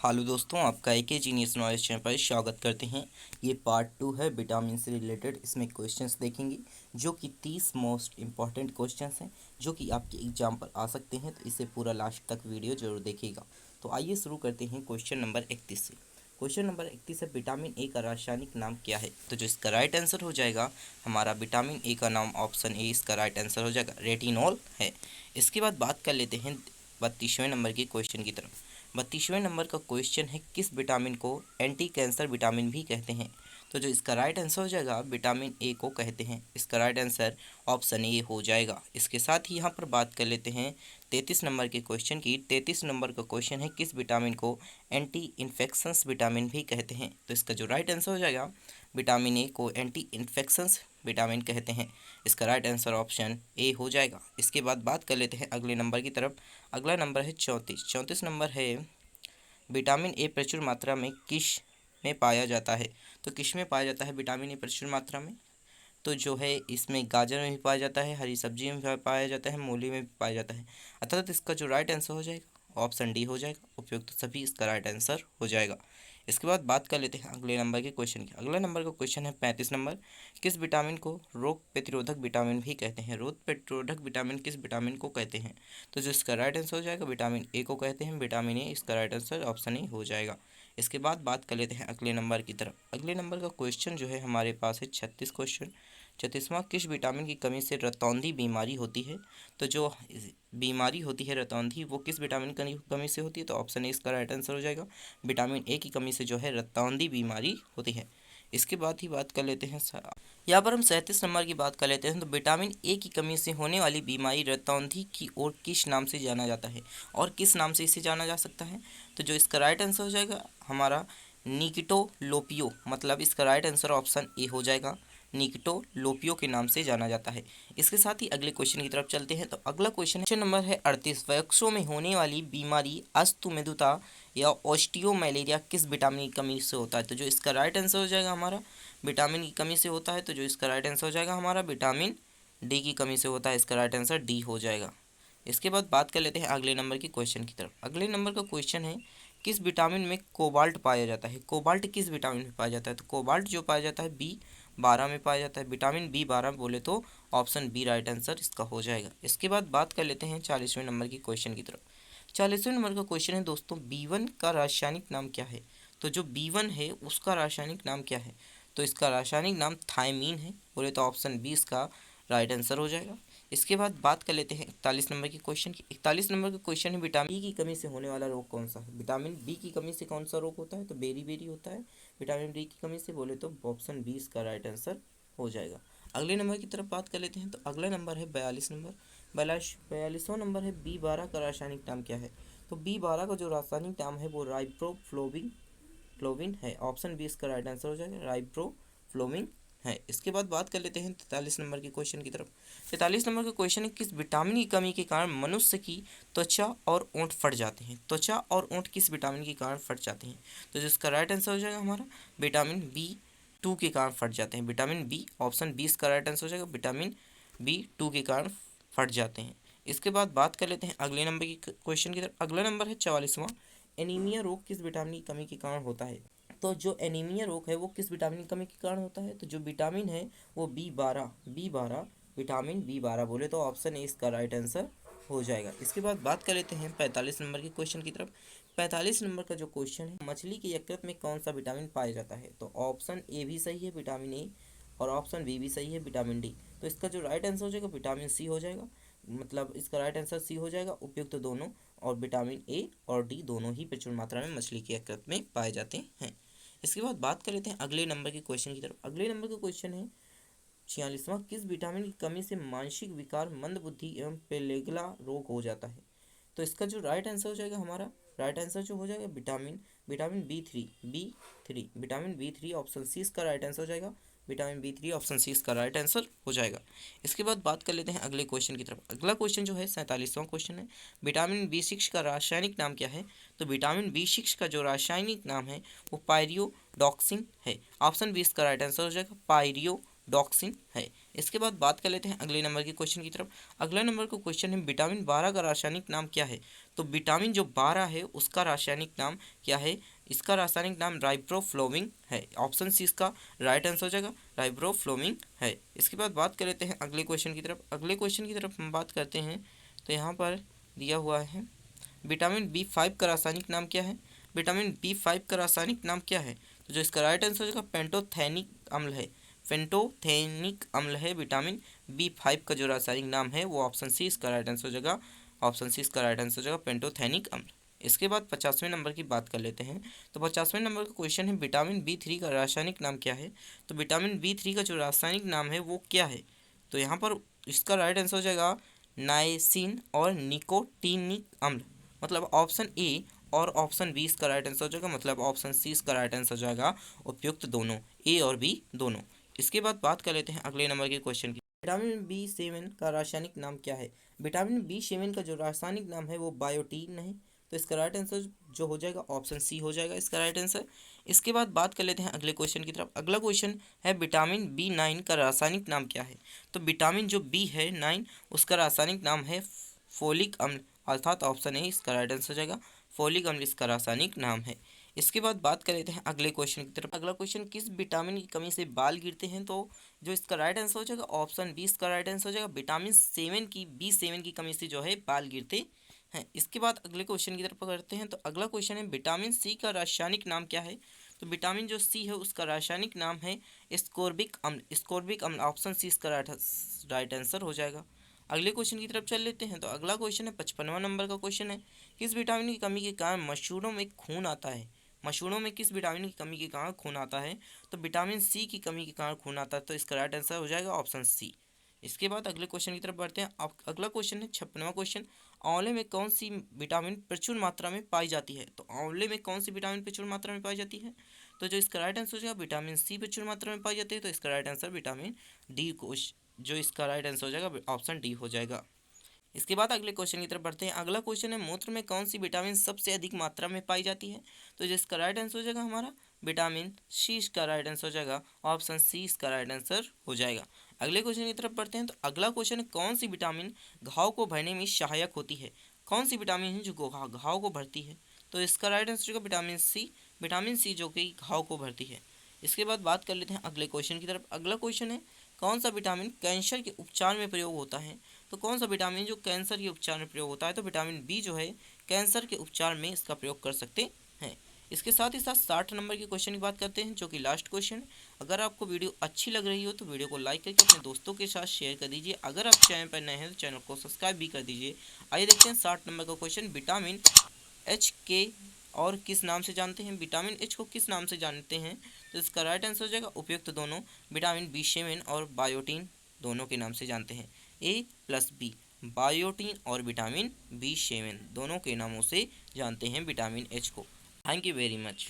Hello दोस्तों, आपका एक जीनियस नॉलेज चैनल पर स्वागत करते हैं। ये पार्ट 2 है विटामिन से रिलेटेड। इसमें क्वेश्चंस देखेंगे जो कि 30 मोस्ट इम्पॉर्टेंट क्वेश्चंस हैं जो कि आपके एग्जाम पर आ सकते हैं। तो इसे पूरा लास्ट तक वीडियो जरूर देखिएगा। तो आइए शुरू करते हैं क्वेश्चन नंबर 31 से। क्वेश्चन नंबर 31 है, विटामिन ए का रासायनिक नाम क्या है? तो जो इसका राइट आंसर हो जाएगा हमारा विटामिन ए का नाम ऑप्शन ए इसका राइट आंसर हो जाएगा, रेटिनॉल है। इसके बाद बात कर लेते हैं 32वें नंबर की क्वेश्चन की तरफ। 32वें नंबर का क्वेश्चन है, किस विटामिन को एंटी कैंसर विटामिन भी कहते हैं? तो जो इसका राइट आंसर हो जाएगा विटामिन ए को कहते हैं। इसका राइट आंसर ऑप्शन ए हो जाएगा। इसके साथ ही यहाँ पर बात कर लेते हैं 33 नंबर के क्वेश्चन की। 33 नंबर का क्वेश्चन है, किस विटामिन को एंटी इन्फेक्शंस विटामिन भी कहते हैं? तो इसका जो राइट आंसर हो जाएगा विटामिन ए को एंटी इन्फेक्शंस विटामिन कहते हैं। इसका राइट आंसर ऑप्शन ए हो जाएगा। इसके बाद बात कर लेते हैं अगले नंबर की तरफ। अगला नंबर है 34। 34 नंबर है, विटामिन ए प्रचुर मात्रा में किस में पाया जाता है? तो किस में पाया जाता है विटामिन ए प्रचुर मात्रा में? तो जो है इसमें गाजर में भी पाया जाता है, हरी सब्जी में भी पाया जाता है, मूली में भी पाया जाता है। अर्थात इसका जो राइट आंसर हो जाएगा ऑप्शन डी हो जाएगा। उपयुक्त सभी इसका राइट आंसर हो जाएगा। इसके बाद बात कर लेते हैं अगले नंबर के क्वेश्चन की। अगला नंबर का क्वेश्चन है 35 नंबर, किस विटामिन को रोग प्रतिरोधक विटामिन भी कहते हैं? रोग प्रतिरोधक विटामिन किस विटामिन को कहते हैं? तो जो इसका राइट आंसर हो जाएगा विटामिन ए को कहते हैं। विटामिन ए इसका राइट आंसर ऑप्शन ए हो जाएगा। इसके बाद बात कर लेते हैं अगले नंबर की तरफ। अगले नंबर का क्वेश्चन जो है हमारे पास है 36 क्वेश्चन। 36वां, किस विटामिन की कमी से रतौंधी बीमारी होती है? तो जो बीमारी होती है रतौंधी वो किस विटामिन की कमी से होती है? तो ऑप्शन ए इसका राइट आंसर हो जाएगा। विटामिन ए की कमी से जो है रतौंधी बीमारी होती है। इसके बाद ही बात कर लेते हैं यहाँ पर हम 37 नंबर की बात कर लेते हैं। तो विटामिन ए की कमी से होने वाली बीमारी रतौंधी की ओर किस नाम से जाना जाता है और किस नाम से इसे जाना जा सकता है? तो जो इसका राइट आंसर हो जाएगा हमारा निकिटोलोपियो, मतलब इसका राइट आंसर ऑप्शन ए हो जाएगा। निकिटोलोपियो के नाम से जाना जाता है। इसके साथ ही अगले क्वेश्चन की तरफ चलते हैं। तो अगला क्वेश्चन नंबर है 38, वयस्कों में होने वाली बीमारी अस्तुमेदुता या ऑस्टियोमैलेरिया किस विटामिन की कमी से होता है? तो जो इसका राइट आंसर हो जाएगा हमारा विटामिन की कमी से होता है। तो जो इसका राइट आंसर हो जाएगा हमारा विटामिन डी की कमी से होता है। इसका राइट आंसर डी हो जाएगा। इसके बाद बात कर लेते हैं अगले नंबर की क्वेश्चन की तरफ। अगले नंबर का क्वेश्चन है, किस विटामिन में कोबाल्ट पाया जाता है? कोबाल्ट किस विटामिन में पाया जाता है? तो कोबाल्ट जो पाया जाता है B12 में पाया जाता है। विटामिन B12 बोले तो ऑप्शन बी राइट आंसर इसका हो जाएगा। इसके बाद बात कर लेते हैं 40वें नंबर की क्वेश्चन की तरफ। 40वें नंबर का क्वेश्चन है दोस्तों, B1 का रासायनिक नाम क्या है? तो जो B1 है उसका रासायनिक नाम क्या है? तो इसका रासायनिक नाम थायमीन है बोले तो ऑप्शन बी इसका राइट आंसर हो जाएगा। इसके बाद बात कर लेते हैं 41 नंबर के क्वेश्चन की। 41 नंबर का क्वेश्चन है, विटामिन बी की कमी से होने वाला रोग कौन सा है? विटामिन बी की कमी से कौन सा रोग होता है? तो बेरी बेरी होता है विटामिन बी की कमी से बोले तो ऑप्शन बी इसका राइट आंसर हो जाएगा। अगले नंबर की तरफ बात कर लेते हैं। तो अगला नंबर है 42 नंबर। 42वां नंबर है, B12 का रासायनिक नाम क्या है? तो B12 का जो रासायनिक नाम है वो राइप्रोफ्लोविन फ्लोविन है। ऑप्शन बी इसका राइट आंसर हो जाएगा, राइप्रोफ्लोविन है। इसके बाद बात कर लेते हैं 43 नंबर के क्वेश्चन की तरफ। 43 नंबर का क्वेश्चन है, किस विटामिन की कमी के कारण मनुष्य की त्वचा और ओंठ फट जाते हैं? त्वचा और ओंठ किस विटामिन के कारण फट जाते हैं? तो जिसका राइट आंसर हो जाएगा हमारा विटामिन B2 के कारण फट जाते हैं। विटामिन बी ऑप्शन बी इसका राइट आंसर हो जाएगा, विटामिन B2 के कारण फट जाते हैं। इसके बाद बात कर लेते हैं अगले नंबर की क्वेश्चन की तरफ। अगला नंबर है 44वां, एनीमिया रोग किस विटामिन की कमी के कारण होता है? तो जो एनीमिया रोग है वो किस विटामिन की कमी के कारण होता है? तो जो विटामिन है वो B12 विटामिन B12 बोले तो ऑप्शन ए इसका राइट आंसर हो जाएगा। इसके बाद बात कर लेते हैं 45 नंबर के क्वेश्चन की तरफ। 45 नंबर का जो क्वेश्चन है, मछली के यकृत में कौन सा विटामिन पाया जाता है? तो ऑप्शन ए भी सही है विटामिन ए, और ऑप्शन बी भी सही है विटामिन डी। तो इसका जो राइट आंसर हो जाएगा विटामिन सी हो जाएगा, मतलब इसका राइट आंसर सी हो जाएगा। उपयुक्त दोनों और विटामिन ए और डी दोनों ही प्रचुर मात्रा में मछली के यकृत में पाए जाते हैं। इसके बाद बात कर लेते हैं अगले नंबर के क्वेश्चन की तरफ। अगले नंबर का क्वेश्चन है 46वां, किस विटामिन की कमी से मानसिक विकार, मंदबुद्धि एवं पेलेगला रोग हो जाता है? तो इसका जो राइट आंसर हो जाएगा हमारा राइट आंसर जो हो जाएगा vitamin B three vitamin B3 option C इसका राइट आंसर हो जाएगा। विटामिन B3 ऑप्शन सी इसका राइट आंसर हो जाएगा। इसके बाद बात कर लेते हैं अगले क्वेश्चन की तरफ। अगला क्वेश्चन जो है 47वां क्वेश्चन है, विटामिन B6 का रासायनिक नाम क्या है? तो विटामिन B6 का जो रासायनिक नाम है वो पायरियोडॉक्सिन है। ऑप्शन बी इसका राइट आंसर हो जाएगा, डॉक्सिन है। इसके बाद बात कर लेते हैं अगले नंबर के क्वेश्चन की तरफ। अगला नंबर का क्वेश्चन है विटामिन 12 का रासायनिक नाम क्या है। तो विटामिन जो 12 है उसका रासायनिक नाम क्या है। इसका रासायनिक नाम राइब्रोफ्लोविन है। ऑप्शन सी इसका राइट आंसर हो जाएगा, राइब्रोफ्लोविन है। इसके बाद बात कर लेते हैं अगले क्वेश्चन की तरफ। अगले क्वेश्चन की तरफ हम बात करते हैं तो यहाँ पर दिया हुआ है विटामिन B5 का रासायनिक नाम क्या है। विटामिन B5 का रासायनिक नाम क्या है। तो जो इसका राइट आंसर हो जाएगा पेंटोथेनिक अम्ल है। पेंटोथेनिक अम्ल है विटामिन B5 का जो रासायनिक नाम है वो ऑप्शन सी इसका राइट आंसर हो जाएगा। ऑप्शन सी इसका राइट आंसर हो जाएगा पेंटोथेनिक अम्ल। इसके बाद 50वें नंबर की बात कर लेते हैं। तो 50वें नंबर का क्वेश्चन है विटामिन B3 का रासायनिक नाम क्या है। तो विटामिन B3 का जो रासायनिक नाम है वो क्या है। तो यहाँ पर इसका राइट आंसर हो जाएगा नाइसिन और निकोटीनिक अम्ल। मतलब ऑप्शन ए और ऑप्शन बी इसका राइट आंसर हो जाएगा। मतलब ऑप्शन सी इसका राइट आंसर हो जाएगा, उपयुक्त दोनों, ए और बी दोनों। इसके बाद बात कर लेते हैं अगले नंबर के क्वेश्चन की। विटामिन B7 का रासायनिक नाम क्या है। विटामिन B7 का जो रासायनिक नाम है वो बायोटीन है। तो इसका राइट आंसर जो हो जाएगा ऑप्शन सी हो जाएगा इसका राइट आंसर। इसके बाद बात कर लेते हैं अगले क्वेश्चन की तरफ। अगला क्वेश्चन है विटामिन B9 का रासायनिक नाम क्या है। तो विटामिन जो बी है 9 उसका रासायनिक नाम है फोलिक अम्ल, अर्थात ऑप्शन ए इसका राइट आंसर हो जाएगा, फोलिक अम्ल इसका रासायनिक नाम है। इसके बाद बात कर लेते हैं अगले क्वेश्चन की तरफ। अगला क्वेश्चन किस विटामिन की कमी से बाल गिरते हैं। तो जो इसका राइट आंसर हो जाएगा ऑप्शन बी इसका राइट आंसर हो जाएगा, विटामिन B7 की कमी से जो है बाल गिरते हैं। इसके बाद अगले क्वेश्चन की तरफ करते हैं। तो अगला क्वेश्चन है विटामिन सी का रासायनिक नाम क्या है। तो विटामिन जो सी है उसका रासायनिक नाम है स्कोर्बिक अम्ल। स्कोर्बिक अम्ल ऑप्शन सी इसका राइट आंसर हो जाएगा। अगले क्वेश्चन की तरफ चल लेते हैं। तो अगला क्वेश्चन है 55वां नंबर का क्वेश्चन है किस विटामिन की कमी के कारण मशरूम में खून आता है। मशरूम में किस विटामिन की कमी के कारण खून आता है। तो विटामिन सी की कमी के कारण खून आता है। तो इसका राइट आंसर हो जाएगा ऑप्शन सी। इसके बाद अगले क्वेश्चन की तरफ बढ़ते हैं। अब अगला क्वेश्चन है 56वां क्वेश्चन, आंवले में कौन सी विटामिन प्रचुर मात्रा में पाई जाती है। तो आंवले में कौन सी विटामिन प्रचुर मात्रा में पाई जाती है। तो जो इसका राइट आंसर हो जाएगा विटामिन सी प्रचुर मात्रा में पाई जाती है। तो इसका राइट आंसर विटामिन डी को, जो इसका राइट आंसर हो जाएगा ऑप्शन डी हो जाएगा। इसके बाद अगले क्वेश्चन की तरफ बढ़ते हैं। अगला क्वेश्चन है मूत्र में कौन सी विटामिन सबसे अधिक मात्रा में पाई जाती है। तो जिसका राइट आंसर हो जाएगा हमारा विटामिन सी इसका राइट आंसर हो जाएगा, ऑप्शन सी इसका राइट आंसर हो जाएगा। अगले क्वेश्चन की तरफ बढ़ते हैं। तो अगला क्वेश्चन है कौन सी विटामिन घाव को भरने में सहायक होती है। कौन सी विटामिन है जो घाव को भरती है। तो इसका राइट आंसर होगा विटामिन सी जो कि घाव को भरती है। इसके बाद बात कर लेते हैं अगले क्वेश्चन की तरफ। अगला क्वेश्चन है कौन सा विटामिन कैंसर के उपचार में प्रयोग होता है। तो कौन सा विटामिन जो कैंसर के उपचार में प्रयोग होता है। तो विटामिन बी जो है कैंसर के उपचार में इसका प्रयोग कर सकते हैं। इसके साथ ही साथ 60 नंबर के क्वेश्चन की बात करते हैं जो कि लास्ट क्वेश्चन। अगर आपको वीडियो अच्छी लग रही हो तो वीडियो को लाइक करके अपने दोस्तों के साथ शेयर कर दीजिए। अगर आप चैनल पर नए हैं तो चैनल को सब्सक्राइब भी कर दीजिए। आइए देखते हैं 60 नंबर का क्वेश्चन, विटामिन एच के और किस नाम से जानते हैं। विटामिन एच को किस नाम से जानते हैं। तो इसका राइट आंसर हो जाएगा उपयुक्त दोनों, विटामिन B7 और बायोटीन दोनों के नाम से जानते हैं। A+B बायोटीन और विटामिन B7 दोनों के नामों से जानते हैं विटामिन एच को। Thank you very much.